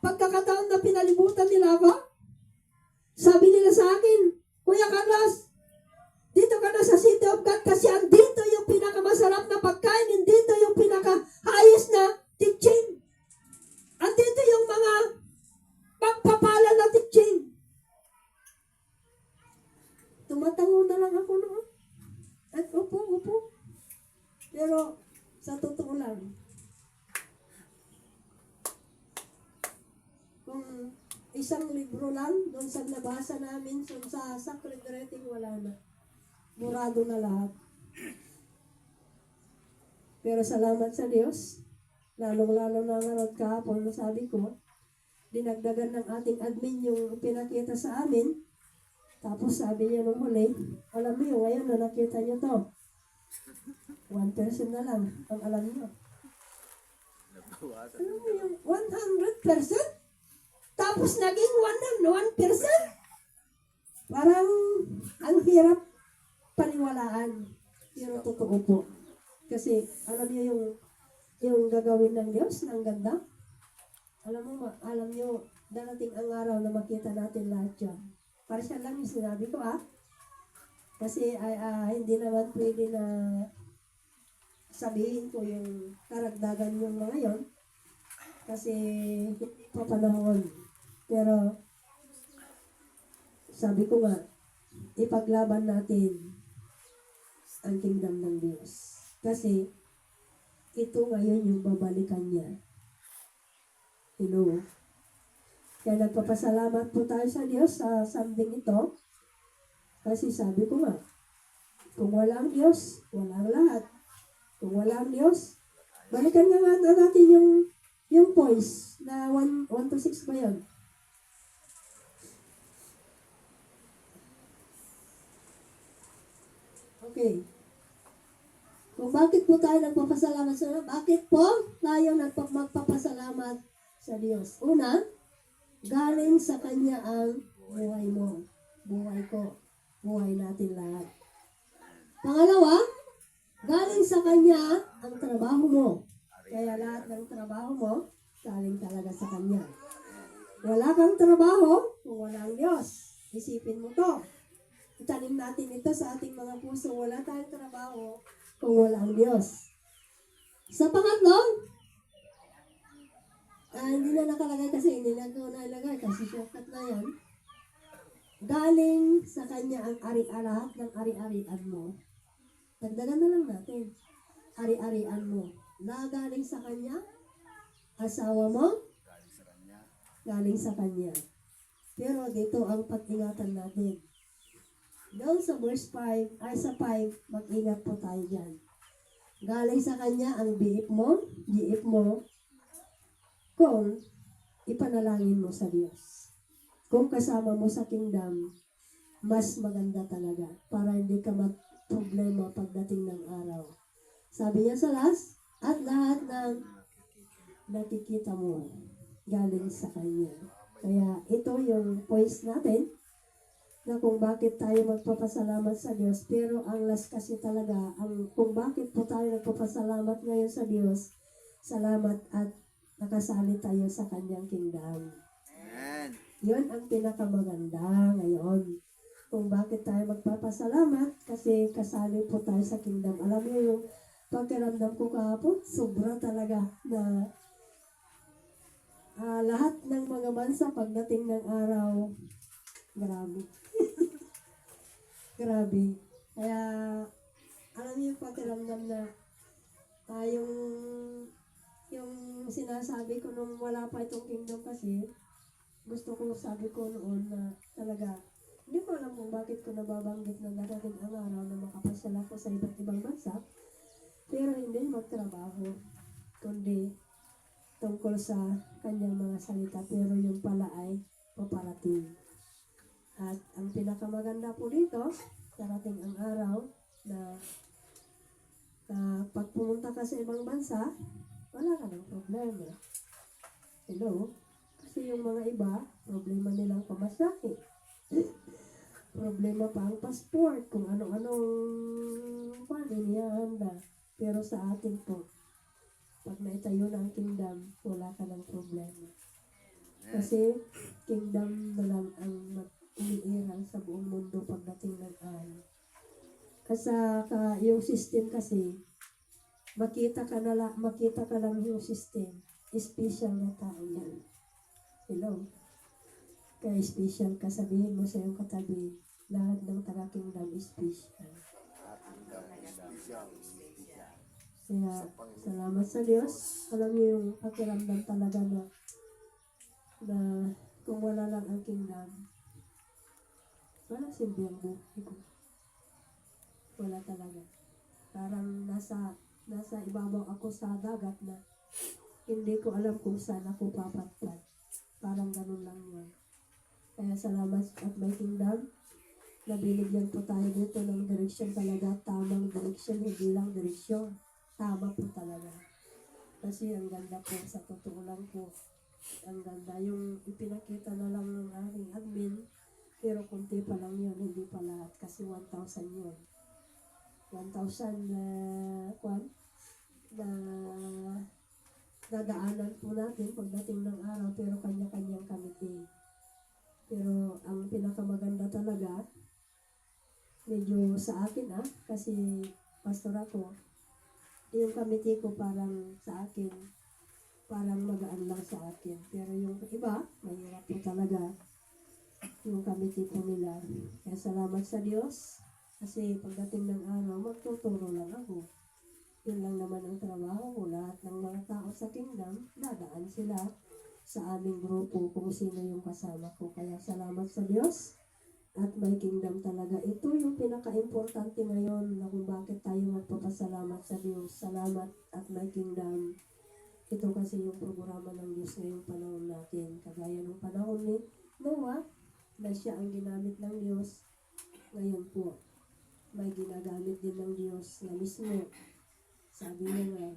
pagkakataon na pinalibutan nila ako, sabi nila sa akin, Kuya Carlos, dito ka na sa City of God kasi andito yung pinakamasarap na pagkain, andito yung pinakaayos na teaching. Andito yung mga pagpapala na teaching. Tumatango na lang ako noon. At upo. Pero, sa totoo lang, kung isang libro lang, doon sa nabasa namin, sa sacred writing, wala na. Burado na lahat. Pero salamat sa Diyos, lalong-lalo na nga kahapon, sabi ko, dinagdagan ng ating admin yung pinakita sa amin. Tapos sabi niya nung huli, alam mo yung ngayon na nakita niyo to, 1% na lang ang alam niyo. Alam mo yung 100%? Tapos naging 1%? Parang ang hirap paniwalaan. Pero totoo po. Kasi alam niyo yung gagawin ng Diyos, ng ganda. Alam niyo, darating ang araw na makita natin lahat yan. Para siya lang yung sinabi ko Kasi hindi naman pwede na sabihin ko yung karagdagan yung mga yon. Kasi hindi pa panahon. Pero sabi ko nga, ipaglaban natin ang kingdom ng Diyos. Kasi ito ngayon yung babalikan niya. Kaya nagpapasalamat po tayo sa Diyos sa Sunday ito. Kasi sabi ko nga, kung wala ang Diyos, wala ang lahat. Kung wala ang Diyos, balikan nga natin yung points na 1 to 6 ba yun? Okay. Kung bakit po tayo nagpapasalamat sa Diyos? Bakit po tayo magpapasalamat sa Diyos? Una, galing sa Kanya ang buhay mo, buhay ko, buhay natin lahat. Pangalawa, galing sa Kanya ang trabaho mo. Kaya lahat ng trabaho mo, galing talaga sa Kanya. Wala kang trabaho kung wala ang Diyos. Isipin mo to. Itanim natin ito sa ating mga puso. Wala tayong trabaho kung wala ang Diyos. Sa pangatlo, hindi na nakalagay kasi hindi na ito nailagay kasi shortcut na yan. Galing sa Kanya ang lahat ng ari-arian mo. Dagdagan na lang natin. Ari-arian mo. Galing sa Kanya, asawa mo, galing sa Kanya. Pero dito ang pag-ingatan natin. Doon sa verse 5, sa 5, mag-ingat po tayo dyan. Galing sa Kanya ang giip mo, kung ipanalangin mo sa Diyos. kung kasama mo sa kingdom, mas maganda talaga para hindi ka problema pagdating ng araw. Sabi niya sa last, at lahat ng nakikita mo galing sa Kanya. Kaya ito yung points natin na kung bakit tayo magpapasalamat sa Diyos. Pero ang last kasi talaga, kung bakit po tayo nagpapasalamat ngayon sa Diyos, salamat at nakasali tayo sa Kanyang kingdom. Amen. Yun ang pinakamaganda ngayon. Kung bakit tayo magpapasalamat, kasi kasali po tayo sa kingdom. Alam niyo yung pagkiramdam ko kahapon, sobra talaga na lahat ng mga bansa pagdating ng araw, grabe. Grabe. Kaya, alam niyo yung pakiramdam na yung sinasabi ko nung wala pa itong kingdom kasi, gusto ko, sabi ko noon na talaga, hindi ko alam kung bakit ko nababanggit na darating ang araw na makapasyal ako sa iba't ibang bansa, pero hindi magtrabaho, kundi tungkol sa kanyang mga salita, pero yung pala ay paparating. At ang pinakamaganda po dito, darating ang araw na pag pumunta ka sa ibang bansa, wala ka ng problema. Hello? Kasi yung mga iba, problema nilang pamasahe. Problema pa ang passport, kung ano-anong niyahanda. Pero sa atin po, pag naitayo na ang kingdom, wala ka ng problema. Kasi kingdom na lang ang umiiral sa buong mundo pagdating ng araw. Kasi yung system kasi, makita ka lang yung system. Special na tao yan. Hello? Kaya special ka, sabihin mo sa iyong katabi, lahat ng taga-kingdom is special. Kaya, salamat sa Diyos. Alam niyo yung pakiramdam talaga na kung wala lang ang kingdom, wala silbi ang buhay ko. Wala talaga. Parang nasa ibabaw ako sa dagat na hindi ko alam kung saan ako papatpad. Parang ganun lang yan. Kaya salamat at may kingdom. Nabiligyan po tayo dito ng direksyon talaga. Tamang direksyon, hindi lang direksyon. Tama po talaga. Kasi ang ganda po, sa totoo lang po. Ang ganda. Yung ipinakita na lang ng aking admin, pero kunti pa lang yun, hindi pa lahat. Kasi 1,000 yun. 1,000 na dadaanan po natin pagdating ng araw, pero kanya-kanyang committee. Pero ang pinakamaganda talaga, medyo sa akin kasi pastor ako, yung committee ko parang sa akin, parang magaan lang sa akin. Pero yung iba, mahirap po talaga yung committee po nila. Kaya salamat sa Diyos, kasi pagdating ng araw, magtuturo lang ako. Yun lang naman ang trabaho ko. Lahat ng mga tao sa kingdom, dadaan sila sa aming grupo kung sino yung kasama ko. Kaya salamat sa Diyos at may kingdom talaga. Ito yung pinaka-importante ngayon na kung bakit tayo magpapasalamat sa Diyos. Salamat at may kingdom. Ito kasi yung programa ng Diyos ngayong panahon natin. Kagaya ng panahon ni Noah, na siya ang ginamit ng Diyos. Ngayon po, may ginagamit din ng Diyos na mismo. Sabi niya nga,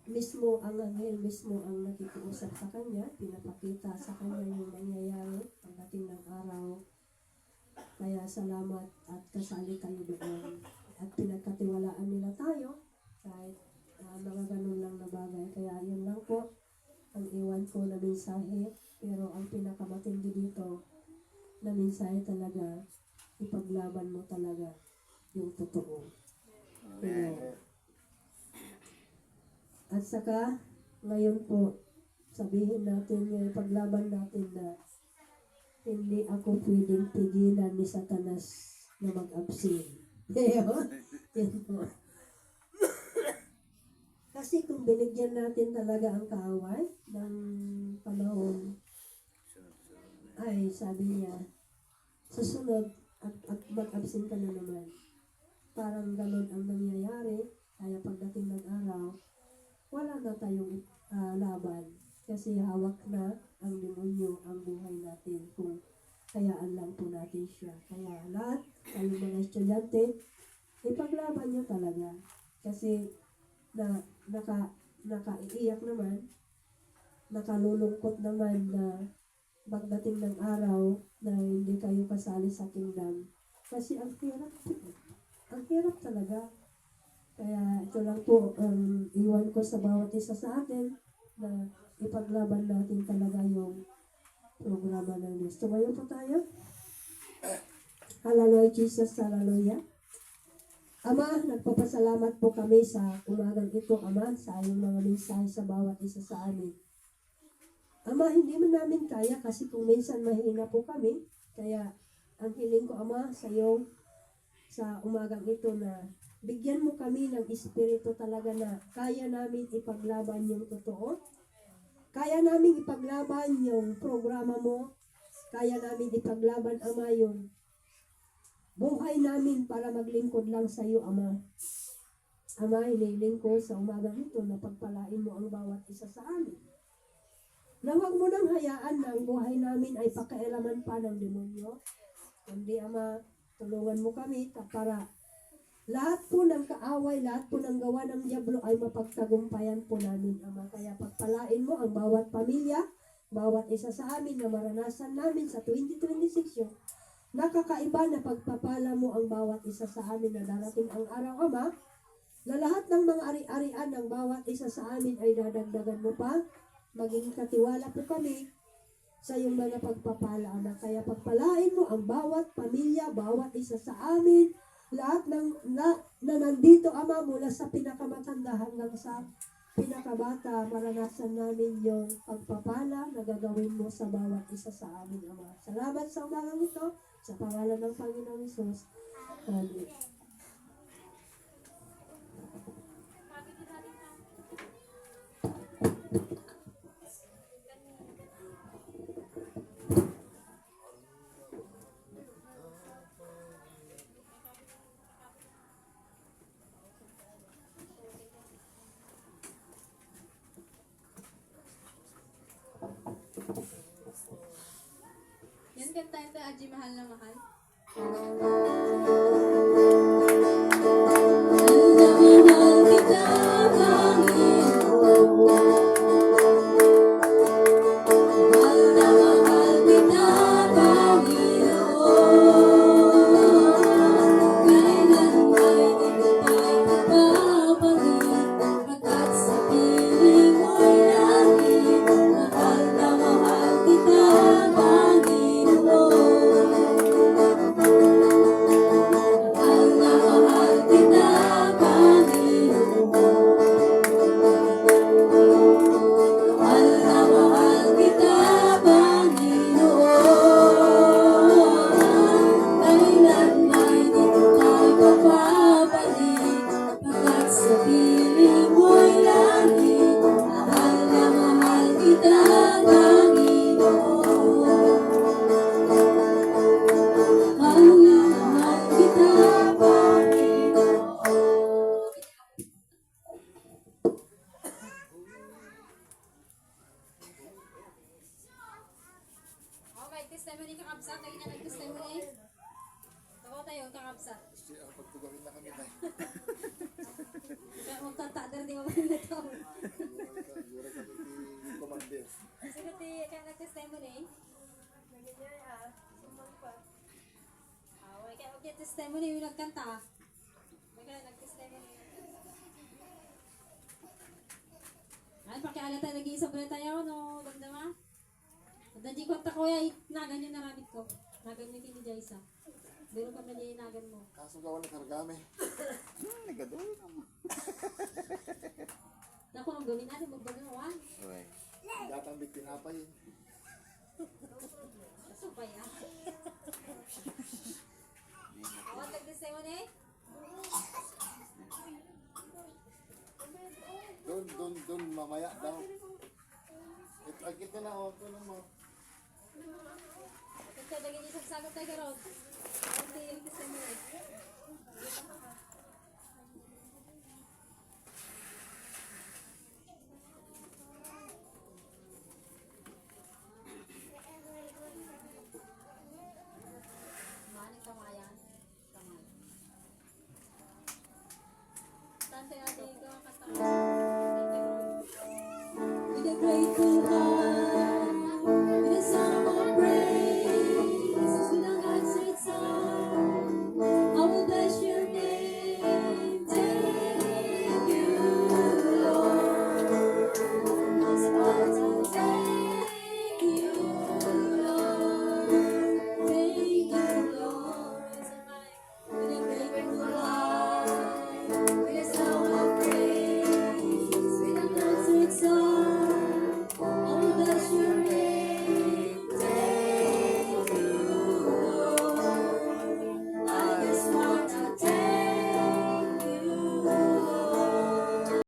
mismo ang anghel, mismo ang nakikiusap sa kanya, pinapakita sa kanya yung nangyayari pagdating ng araw. Kaya salamat at kasali tayo doon. At pinagkatiwalaan nila tayo kahit mga ganun lang na bagay. Kaya yun lang po ang iwan ko na mensahe. Pero ang pinakamatindi dito na mensahe talaga, ipaglaban mo talaga yung totoo. Amen. At saka, ngayon po, sabihin natin, paglaban natin na hindi ako pwedeng pigilan ni Satanas na mag-abstain. Yan po. Kasi kung binigyan natin talaga ang kaaway ng panahon, ay sabi niya, susunod at mag-absent ka na naman. Parang ganun ang nangyayari. Kaya pagdating ng araw, wala na tayong laban. Kasi hawak na ang demonyo ang buhay natin kung hayaan lang po natin siya. Kaya lahat, kayong mga estudyante, ipaglaban nyo talaga. Kasi nakaiiyak naman, nakalulungkot naman na pagdating ng araw na hindi kayo kasali sa kingdom. Kasi ang hirap po. Ang hirap talaga. Kaya ito lang po ang iwan ko sa bawat isa sa atin na ipaglaban natin talaga yung programa ng Diyos. Tumayo po tayo. Hallelujah, Jesus, hallelujah. Ama, nagpapasalamat po kami sa umagang ito, Ama, sa iyong mga mensahe sa bawat isa sa amin. Ama, hindi man namin kaya kasi kung minsan mahina po kami. Kaya ang hiling ko, Ama, sa iyo sa umagang ito na bigyan mo kami ng espiritu talaga na kaya namin ipaglaban yung totoo. Kaya namin ipaglaban yung programa mo. Kaya namin ipaglaban, Ama, yung buhay namin para maglingkod lang sa iyo, Ama. Ama, hinihiling ko sa umagang ito na pagpalain mo ang bawat isa sa amin. Na huwag mo nang hayaan na ang buhay namin ay pakialaman pa ng demonyo. Kundi, Ama, tulungan mo kami para lahat po ng kaaway, lahat po ng gawa ng diablo ay mapagtagumpayan po namin, Ama. Kaya pagpalain mo ang bawat pamilya, bawat isa sa amin na maranasan namin sa 2026 yung nakakaiba na pagpapala mo ang bawat isa sa amin na darating ang araw, Ama, na lahat ng mga ari-arian ng bawat isa sa amin ay dadagdagan mo pa. Maging katiwala po kami sa iyong mga pagpapala, Ama. Kaya pagpalain mo ang bawat pamilya, bawat isa sa amin, lahat na nandito, Ama, mula sa pinakamatanda hanggang sa pinakabata, maranasan namin yung pagpapala na gagawin mo sa bawat isa sa amin, Ama. Salamat sa umagang ito, sa pangalan ng Panginoong Hesus. Amen. Yan kanta ito, Aji, mahal na mahal. Testimony ka kapsa, tayo na nag-testimony. Ako tayo, kakapsa. Ang pagtugawin na kami tayo. Kaya magtatadar, di ba ba yung ito? Yura kami ni Commander. Sino kaya nag-testimony? Okay, kaya okay, testimony yung nagkanta. Kaya nag-testimony. Ay, pakiala tayo, nag-iisa pala tayo, no? Ganda ma? Dadji ko ta ko ay nagan yung naramit ko. Nagan yung kini Jaisa. Duro ka man yung nagan mo. Kaso gawa na kargame. Nagadulo naman. Naku, nung gawin natin, magbagawa. Okay. Datang big tinapay. Kasupay ah. Awat nag-testimony? Doon, mamaya daw. Ito na, ito na mo. Ito, naging isang sagot tayo karoon. Hindi yung testimony. buhay.